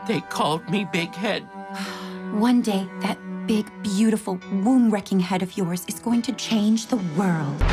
They called me Big Head. One day, that big, beautiful, womb-wrecking head of yours is going to change the world.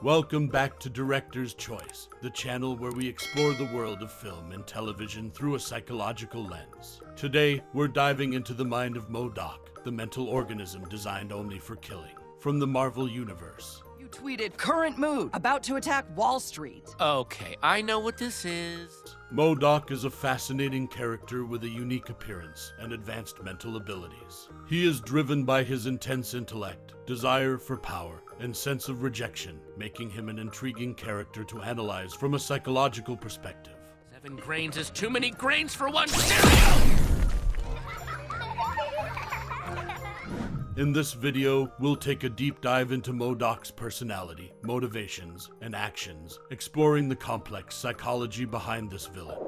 Welcome back to Director's Choice, the channel where we explore the world of film and television through a psychological lens. Today, we're diving into the mind of m.o.d.o.k, the mental organism designed only for killing, from the Marvel Universe. You tweeted, "Current mood, about to attack Wall Street." Okay, I know what this is. m.o.d.o.k is a fascinating character with a unique appearance and advanced mental abilities. He is driven by his intense intellect, desire for power, and sense of rejection, making him an intriguing character to analyze from a psychological perspective. 7 grains is too many grains for one cereal! In this video, we'll take a deep dive into m.o.d.o.k's personality, motivations, and actions, exploring the complex psychology behind this villain.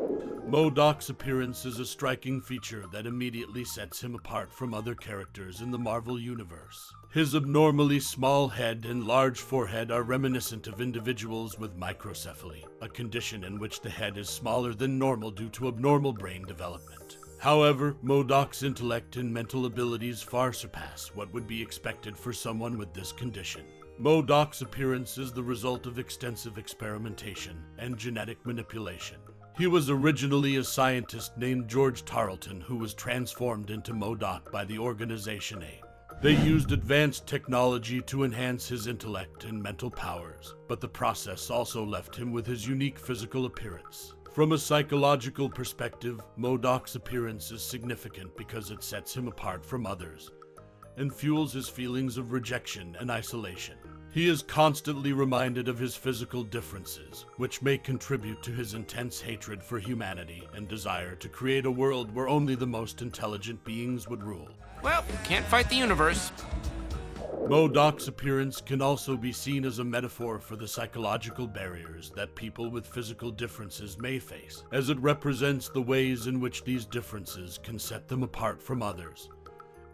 m.o.d.o.k's appearance is a striking feature that immediately sets him apart from other characters in the Marvel Universe. His abnormally small head and large forehead are reminiscent of individuals with microcephaly, a condition in which the head is smaller than normal due to abnormal brain development. However, m.o.d.o.k's intellect and mental abilities far surpass what would be expected for someone with this condition. m.o.d.o.k's appearance is the result of extensive experimentation and genetic manipulation. He was originally a scientist named George Tarleton who was transformed into m.o.d.o.k by the organization AIM. They used advanced technology to enhance his intellect and mental powers, but the process also left him with his unique physical appearance. From a psychological perspective, m.o.d.o.k's appearance is significant because it sets him apart from others and fuels his feelings of rejection and isolation. He is constantly reminded of his physical differences, which may contribute to his intense hatred for humanity and desire to create a world where only the most intelligent beings would rule. Well, can't fight the universe. m.o.d.o.k's appearance can also be seen as a metaphor for the psychological barriers that people with physical differences may face, as it represents the ways in which these differences can set them apart from others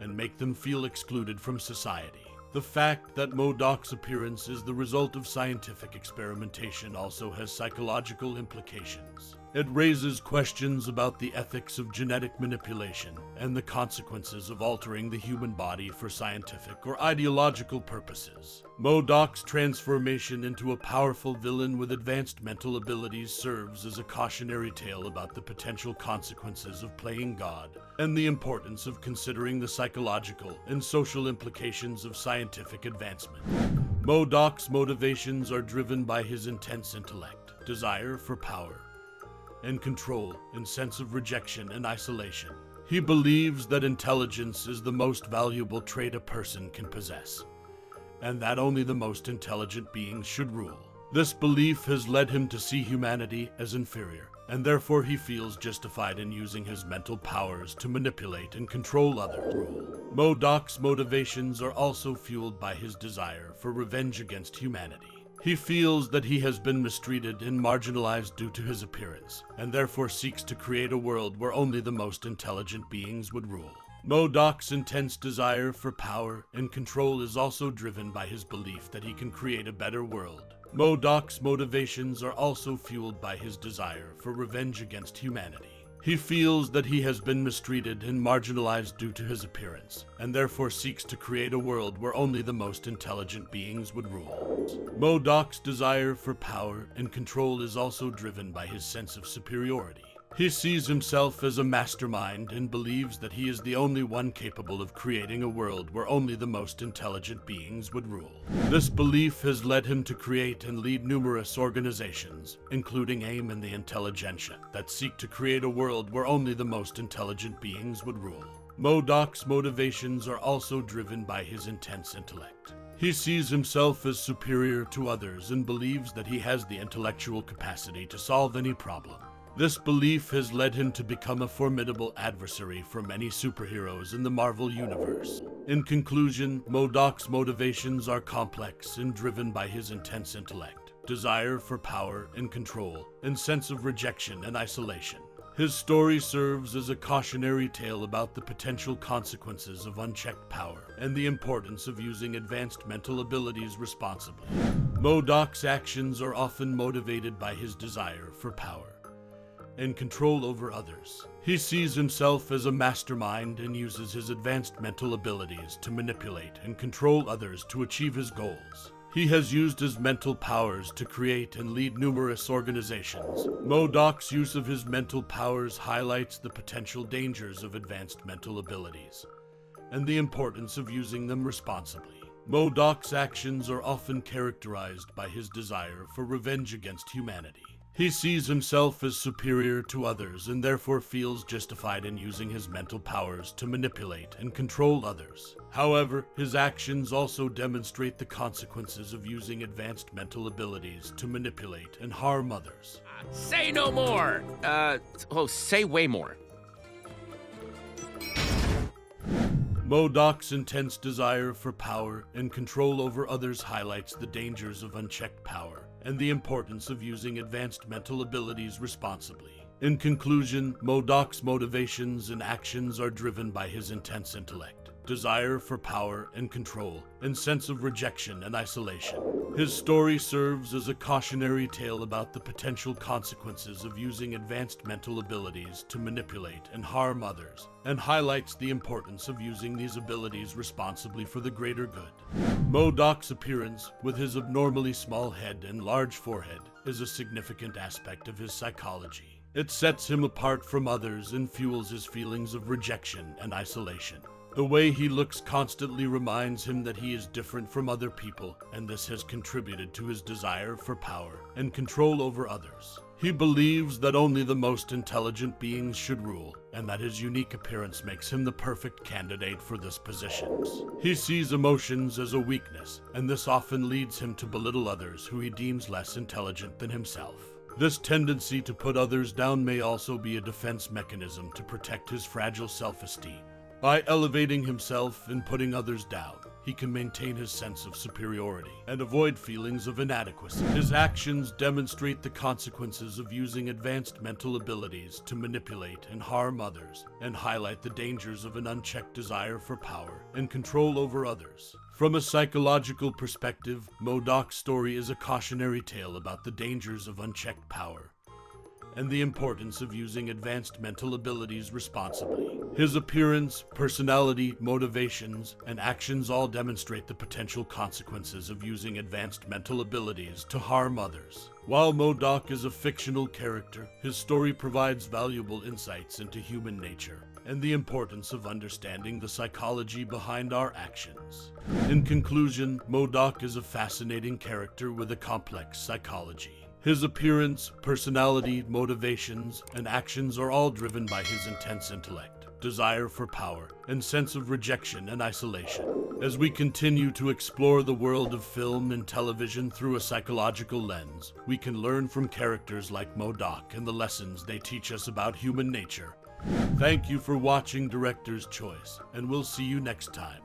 and make them feel excluded from society. The fact that m.o.d.o.k's appearance is the result of scientific experimentation also has psychological implications. It raises questions about the ethics of genetic manipulation and the consequences of altering the human body for scientific or ideological purposes. m.o.d.o.k's transformation into a powerful villain with advanced mental abilities serves as a cautionary tale about the potential consequences of playing God and the importance of considering the psychological and social implications of scientific advancement. m.o.d.o.k's motivations are driven by his intense intellect, desire for power, and control, and sense of rejection and isolation. He believes that intelligence is the most valuable trait a person can possess, and that only the most intelligent beings should rule. This belief has led him to see humanity as inferior, and therefore he feels justified in using his mental powers to manipulate and control others. m.o.d.o.k's motivations are also fueled by his desire for revenge against humanity. He feels that he has been mistreated and marginalized due to his appearance, and therefore seeks to create a world where only the most intelligent beings would rule. m.o.d.o.k's intense desire for power and control is also driven by his belief that he can create a better world. m.o.d.o.k's motivations are also fueled by his desire for revenge against humanity. He feels that he has been mistreated and marginalized due to his appearance, and therefore seeks to create a world where only the most intelligent beings would rule. m.o.d.o.k's desire for power and control is also driven by his sense of superiority. He sees himself as a mastermind and believes that he is the only one capable of creating a world where only the most intelligent beings would rule. This belief has led him to create and lead numerous organizations, including AIM and the Intelligentsia, that seek to create a world where only the most intelligent beings would rule. m.o.d.o.k's motivations are also driven by his intense intellect. He sees himself as superior to others and believes that he has the intellectual capacity to solve any problem. This belief has led him to become a formidable adversary for many superheroes in the Marvel Universe. In conclusion, m.o.d.o.k's motivations are complex and driven by his intense intellect, desire for power and control, and sense of rejection and isolation. His story serves as a cautionary tale about the potential consequences of unchecked power and the importance of using advanced mental abilities responsibly. m.o.d.o.k's actions are often motivated by his desire for power and control over others. He sees himself as a mastermind and uses his advanced mental abilities to manipulate and control others to achieve his goals. He has used his mental powers to create and lead numerous organizations. m.o.d.o.k's use of his mental powers highlights the potential dangers of advanced mental abilities and the importance of using them responsibly. m.o.d.o.k's actions are often characterized by his desire for revenge against humanity. He sees himself as superior to others and therefore feels justified in using his mental powers to manipulate and control others. However, his actions also demonstrate the consequences of using advanced mental abilities to manipulate and harm others. Say no more! Say way more. m.o.d.o.k's intense desire for power and control over others highlights the dangers of unchecked power and the importance of using advanced mental abilities responsibly. In conclusion, m.o.d.o.k's motivations and actions are driven by his intense intellect, desire for power and control, and sense of rejection and isolation. His story serves as a cautionary tale about the potential consequences of using advanced mental abilities to manipulate and harm others, and highlights the importance of using these abilities responsibly for the greater good. m.o.d.o.k's appearance, with his abnormally small head and large forehead, is a significant aspect of his psychology. It sets him apart from others and fuels his feelings of rejection and isolation. The way he looks constantly reminds him that he is different from other people, and this has contributed to his desire for power and control over others. He believes that only the most intelligent beings should rule, and that his unique appearance makes him the perfect candidate for this position. He sees emotions as a weakness, and this often leads him to belittle others who he deems less intelligent than himself. This tendency to put others down may also be a defense mechanism to protect his fragile self-esteem. By elevating himself and putting others down, he can maintain his sense of superiority and avoid feelings of inadequacy. His actions demonstrate the consequences of using advanced mental abilities to manipulate and harm others, and highlight the dangers of an unchecked desire for power and control over others. From a psychological perspective, m.o.d.o.k's story is a cautionary tale about the dangers of unchecked power and the importance of using advanced mental abilities responsibly. His appearance, personality, motivations, and actions all demonstrate the potential consequences of using advanced mental abilities to harm others. While m.o.d.o.k is a fictional character, his story provides valuable insights into human nature and the importance of understanding the psychology behind our actions. In conclusion, m.o.d.o.k is a fascinating character with a complex psychology. His appearance, personality, motivations, and actions are all driven by his intense intellect, desire for power, and sense of rejection and isolation. As we continue to explore the world of film and television through a psychological lens, we can learn from characters like m.o.d.o.k and the lessons they teach us about human nature. Thank you for watching Director's Choice, and we'll see you next time.